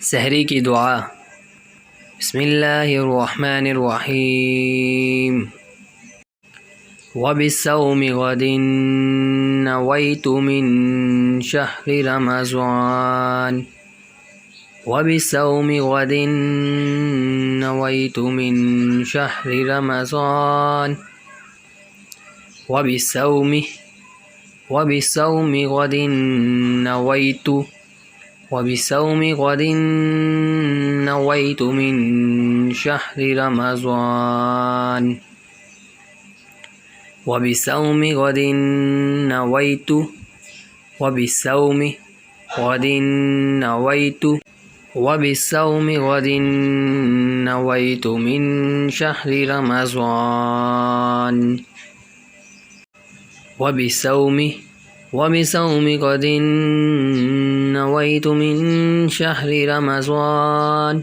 सहरी की दुआ। बिस्मिल्लाहिर्रहमानिर्रहीम। वबिस्सौमि गदिन नवैतु मिन शहरि रमज़ान। वबिस्सौमि गदिन नवैतु मिन शहरि रमज़ान। वबिस्सौमि गदिन नवैतु वबिस्सौमि गदिन नवैतु मिन शहरि रमज़ान। वबिस्सौमि गदिन नवैतु वबिस्सौमि गदिन नवैतु वबिस्सौमि गदिन नवैतु मिन शहरि रमज़ान। वबिस्सौमि गदिन नवैतु मिन शहरि रमज़ान।